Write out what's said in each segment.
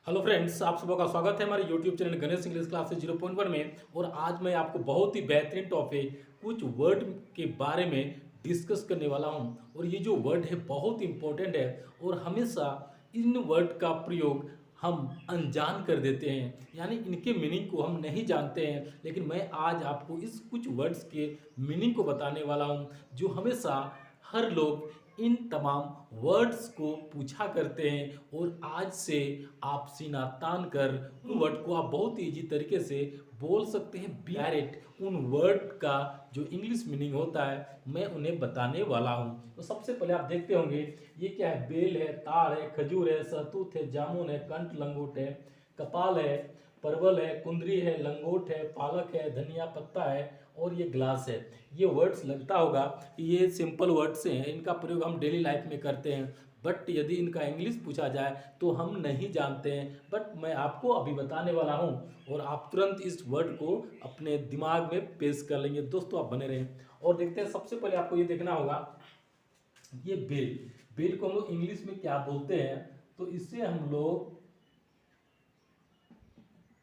Hello friends, आप सबका का स्वागत है हमारे YouTube channel Ganesh English classes 0.1 में। और आज मैं आपको बहुत ही बेहतरीन टॉपिक कुछ वर्ड के बारे में डिस्कस करने वाला हूं। और ये जो वर्ड है बहुत इंपॉर्टेंट है और हमेशा इन वर्ड का प्रयोग हम अनजान कर देते हैं, यानी इनके मीनिंग को हम नहीं जानते हैं। लेकिन मैं आज आपको इस कुछ वर्ड्स के मीनिंग को बताने वाला हूं जो हमेशा हर लोग इन तमाम वर्ड्स को पूछा करते हैं। और आज से आप सीना तान कर उन वर्ड को आप बहुत ईजी तरीके से बोल सकते हैं। डायरेक्ट उन वर्ड का जो इंग्लिश मीनिंग होता है मैं उन्हें बताने वाला हूँ। तो सबसे पहले आप देखते होंगे ये क्या है। बेल है, तार है, खजूर है, सहतूत है, जामुन है, कंठ लंगोट है, कपाल है, परवल है, कुंदरी है, लंगोट है, पालक है, धनिया पत्ता है और ये ग्लास है। ये वर्ड्स लगता होगा कि ये सिंपल वर्ड्स हैं, इनका प्रयोग हम डेली लाइफ में करते हैं। बट यदि इनका इंग्लिश पूछा जाए तो हम नहीं जानते हैं। बट मैं आपको अभी बताने वाला हूँ और आप तुरंत इस वर्ड को अपने दिमाग में पेश कर लेंगे। दोस्तों आप बने रहें और देखते हैं। सबसे पहले आपको ये देखना होगा, ये बेल। बेल को हम लोग इंग्लिश में क्या बोलते हैं, तो इसे हम लोग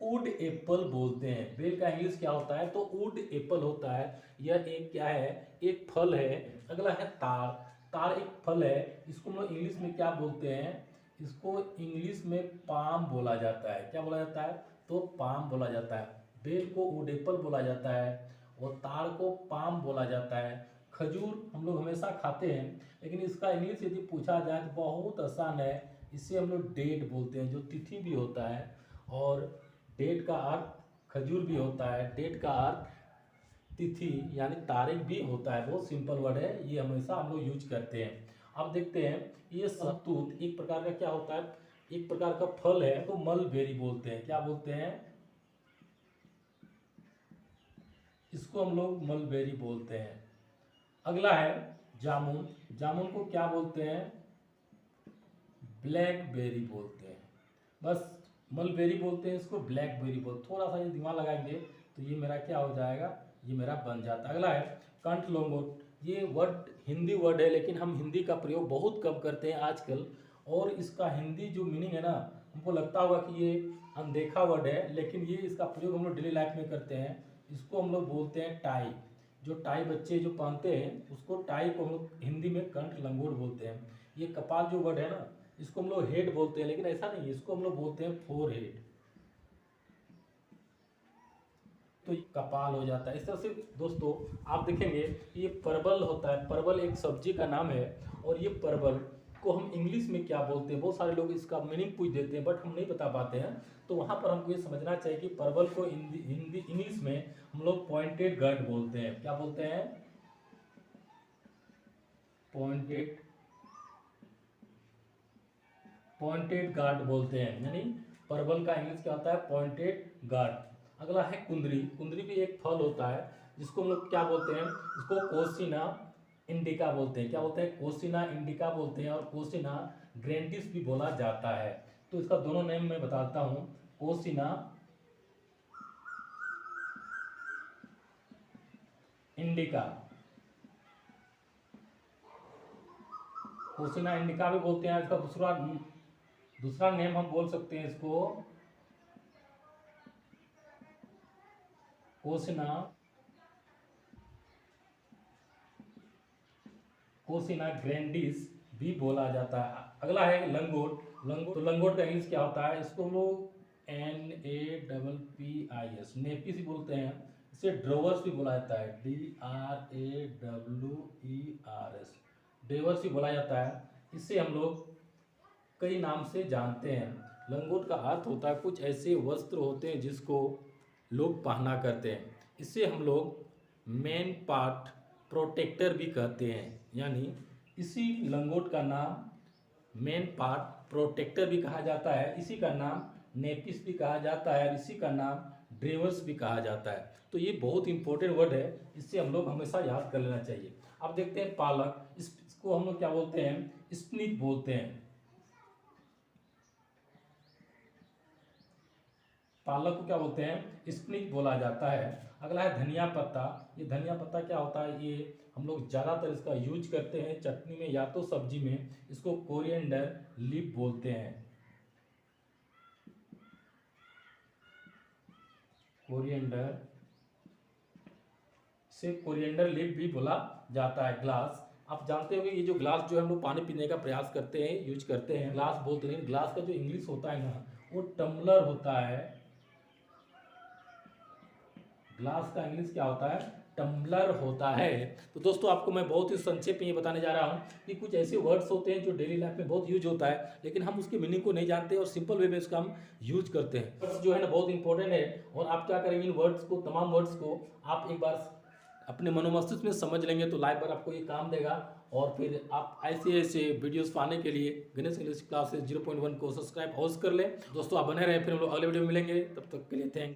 वुड एप्पल बोलते हैं। बेल का इंग्लिश क्या होता है, तो वुड एप्पल होता है। यह एक क्या है, एक फल है। अगला है तार। तार एक फल है, इसको हम लोग इंग्लिश में क्या बोलते हैं, इसको इंग्लिश में पाम बोला जाता है। क्या बोला जाता है, तो पाम बोला जाता है। बेल को वुड एप्पल बोला जाता है और तार को पाम बोला जाता है। खजूर हम लोग हमेशा खाते हैं, लेकिन इसका इंग्लिश यदि पूछा जाए तो बहुत आसान है। इसे हम लोग डेट बोलते हैं, जो तिथि भी होता है। और डेट का अर्थ खजूर भी होता है, डेट का अर्थ तिथि यानी तारीख भी होता है। बहुत सिंपल वर्ड है, ये हमेशा हम लोग यूज करते हैं। अब देखते हैं, ये सहतूत एक प्रकार का क्या होता है, एक प्रकार का फल है, तो मलबेरी बोलते हैं। क्या बोलते हैं, इसको हम लोग मलबेरी बोलते हैं। अगला है जामुन। जामुन को क्या बोलते हैं, ब्लैकबेरी बोलते हैं। बस मलबेरी बोलते हैं, इसको ब्लैकबेरी बोलते। थोड़ा सा ये दिमाग लगाएंगे तो ये मेरा क्या हो जाएगा, ये मेरा बन जाता है। अगला है कंठ लंगोट। ये वर्ड हिंदी वर्ड है, लेकिन हम हिंदी का प्रयोग बहुत कम करते हैं आजकल। और इसका हिंदी जो मीनिंग है ना, हमको लगता होगा कि ये अनदेखा वर्ड है, लेकिन ये इसका प्रयोग हम लोग डेली लाइफ में करते हैं। इसको हम लोग बोलते हैं टाई। जो टाई बच्चे जो पहनते हैं उसको टाई को हम लोग हिंदी में कंठ लंगोट बोलते हैं। ये कपाल जो वर्ड है ना, इसको हम लोग हेड बोलते हैं, लेकिन ऐसा नहीं है, इसको हम लोग बोलते हैं फोर हेड। तो ये कपाल हो जाता है। इस तरह से दोस्तों आप देखेंगे ये परवल होता है। परवल एक सब्जी का नाम है। और ये परवल को हम इंग्लिश में क्या बोलते हैं, बहुत सारे लोग इसका मीनिंग पूछ देते हैं, बट हम नहीं बता पाते हैं। तो वहाँ पर हमको ये समझना चाहिए कि परवल को हिंदी इंग्लिश में हम लोग पॉइंटेड गर्ड बोलते हैं। क्या बोलते हैं, पॉइंटेड पॉइंटेड गार्ड बोलते हैं। यानी परवल का इंग्लिश क्या होता है, पॉइंटेड गार्ड। अगला है कुंदरी। कुंदरी भी एक फल होता है, जिसको हम लोग क्या बोलते हैं, इसको कोसिना इंडिका बोलते हैं। क्या बोलते हैं, कोसिना इंडिका बोलते हैं। और कोसिना ग्रैंडिस भी बोला जाता है। तो इसका दोनों नेम मैं बताता हूँ। कोसिना इंडिका, कोसिना इंडिका भी बोलते हैं। इसका दूसरा दूसरा नेम हम बोल सकते हैं इसको कोसिना कोसिना ग्रैंडिस भी बोला जाता है। अगला है लंगोट। लंगोट, तो लंगोट का इंग्लिश क्या होता है, इसको हम लोग NAPPIS नेपीस भी बोलते हैं। इसे ड्रोवर्स भी बोला जाता है, DRAWERS ड्रेवर्स भी बोला जाता है। इसे हम लोग कई नाम से जानते हैं। लंगोट का अर्थ होता है कुछ ऐसे वस्त्र होते हैं जिसको लोग पहना करते हैं। इसे हम लोग मेन पार्ट प्रोटेक्टर भी कहते हैं। यानी इसी लंगोट का नाम मेन पार्ट प्रोटेक्टर भी कहा जाता है, इसी का नाम नेपिस भी कहा जाता है, और इसी का नाम ड्रेवर्स भी कहा जाता है। तो ये बहुत इंपॉर्टेंट वर्ड है, इससे हम लोग हमेशा याद कर लेना चाहिए। अब देखते हैं पालक। इसको हम लोग क्या बोलते हैं, स्पिनच बोलते हैं। पालक को क्या बोलते हैं, स्पिनच बोला जाता है। अगला है धनिया पत्ता। ये धनिया पत्ता क्या होता है, ये हम लोग ज़्यादातर इसका यूज करते हैं चटनी में या तो सब्जी में। इसको कोरिएंडर लीफ बोलते हैं। कोरिएंडर, इसे कोरिएंडर लीफ भी बोला जाता है। ग्लास, आप जानते हो कि ये जो ग्लास जो है हम लोग पानी पीने का प्रयास करते हैं, यूज करते हैं, ग्लास बोलते हैं। ग्लास का जो इंग्लिश होता है ना, वो टम्बलर होता है। ग्लास का इंग्लिश क्या होता है? टम्बलर होता है। तो दोस्तों आपको मैं बहुत ही संक्षेप में ये बताने जा रहा हूँ कि कुछ ऐसे वर्ड्स होते हैं जो डेली लाइफ में बहुत यूज होता है, लेकिन हम उसके मीनिंग को नहीं जानते और सिंपल वे में उसका हम यूज करते हैं। वर्ड्स जो है ना बहुत इंपॉर्टेंट है, और आप क्या करेंगे, इन वर्ड्स को, तमाम वर्ड्स को आप एक बार अपने मनोमस्तिष्क में समझ लेंगे तो लाइफ भर आपको ये काम देगा। और फिर आप ऐसे ऐसे वीडियोस पाने के लिए गणेश इंग्लिश क्लासेस 0.1 को सब्सक्राइब अवश्य कर लें। दोस्तों आप बने रहे, फिर हम लोग अगले वीडियो में मिलेंगे, तब तक के लिए थैंक